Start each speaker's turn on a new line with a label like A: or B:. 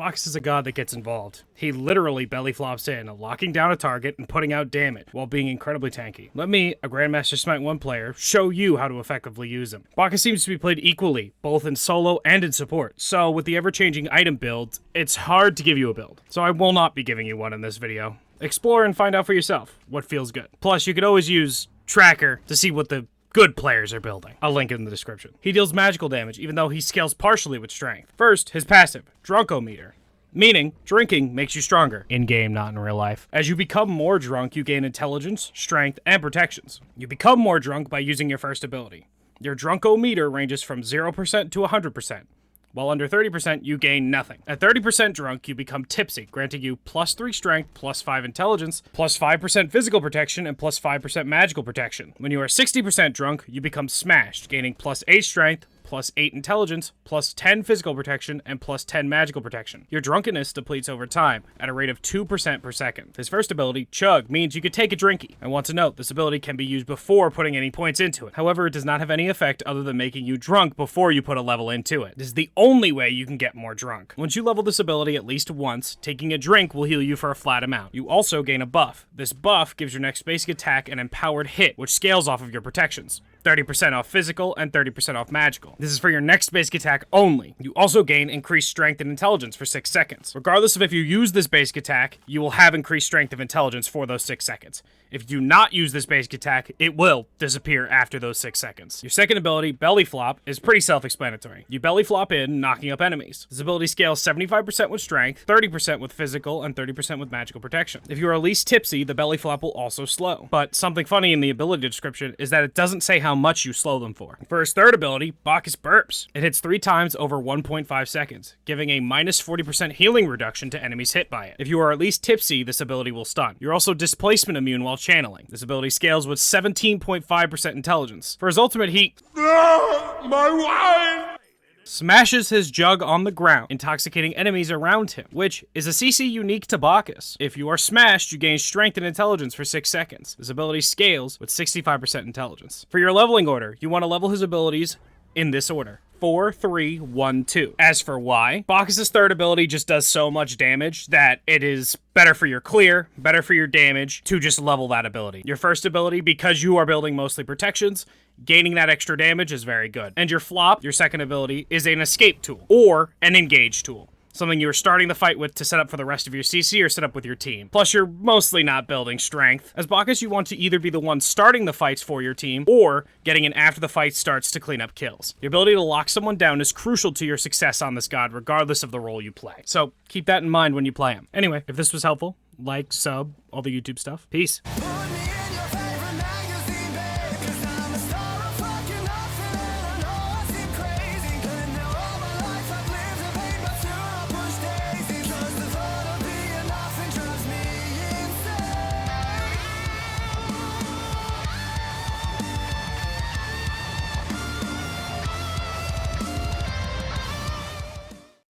A: Bacchus is a god that gets involved. He literally belly flops in, locking down a target and putting out damage, while being incredibly tanky. Let me, a Grandmaster Smite 1 player, show you how to effectively use him. Bacchus seems to be played equally, both in solo and in support, so with the ever-changing item builds, it's hard to give you a build. So I will not be giving you one in this video. Explore and find out for yourself what feels good. Plus, you could always use Tracker to see what the good players are building. I'll link it in the description. He deals magical damage, even though he scales partially with strength. First, his passive, Drunkometer. Meaning, drinking makes you stronger. In-game, not in real life. As you become more drunk, you gain intelligence, strength, and protections. You become more drunk by using your first ability. Your Drunkometer ranges from 0% to 100%. While under 30%, you gain nothing. At 30% drunk, you become tipsy, granting you +3 strength, +5 intelligence, +5% physical protection, and +5% magical protection. When you are 60% drunk, you become smashed, gaining +8 strength, +8 intelligence, +10 physical protection, and +10 magical protection. Your drunkenness depletes over time, at a rate of 2% per second. His first ability, Chug, means you could take a drinky. I want to note, this ability can be used before putting any points into it. However, it does not have any effect other than making you drunk before you put a level into it. This is the only way you can get more drunk. Once you level this ability at least once, taking a drink will heal you for a flat amount. You also gain a buff. This buff gives your next basic attack an empowered hit, which scales off of your protections. 30% off physical, and 30% off magical. This is for your next basic attack only. You also gain increased strength and intelligence for 6 seconds. Regardless of if you use this basic attack, you will have increased strength of intelligence for those 6 seconds. If you do not use this basic attack, it will disappear after those 6 seconds. Your second ability, Belly Flop, is pretty self-explanatory. You belly flop in, knocking up enemies. This ability scales 75% with strength, 30% with physical, and 30% with magical protection. If you are at least tipsy, the belly flop will also slow. But something funny in the ability description is that it doesn't say how much you slow them for. For his third ability, Bacchus Burps. It hits 3 times over 1.5 seconds, giving a -40% healing reduction to enemies hit by it. If you are at least tipsy, this ability will stun. You're also displacement immune while channeling. This ability scales with 17.5% intelligence. For his ultimate, he my wine! Smashes his jug on the ground, intoxicating enemies around him, which is a CC unique to Bacchus. If you are smashed, you gain strength and intelligence for 6 seconds. This ability scales with 65% intelligence. For your leveling order, you want to level his abilities in this order. 4, 3, 1, 2. As for why, Bacchus' third ability just does so much damage that it is better for your clear, better for your damage, to just level that ability. Your first ability, because you are building mostly protections, gaining that extra damage is very good. And your flop, your second ability, is an escape tool, or an engage tool. Something you're starting the fight with to set up for the rest of your CC or set up with your team. Plus, you're mostly not building strength. As Bacchus, you want to either be the one starting the fights for your team, or getting in after the fight starts to clean up kills. Your ability to lock someone down is crucial to your success on this god, regardless of the role you play. So, keep that in mind when you play him. Anyway, if this was helpful, like, sub, all the YouTube stuff. Peace.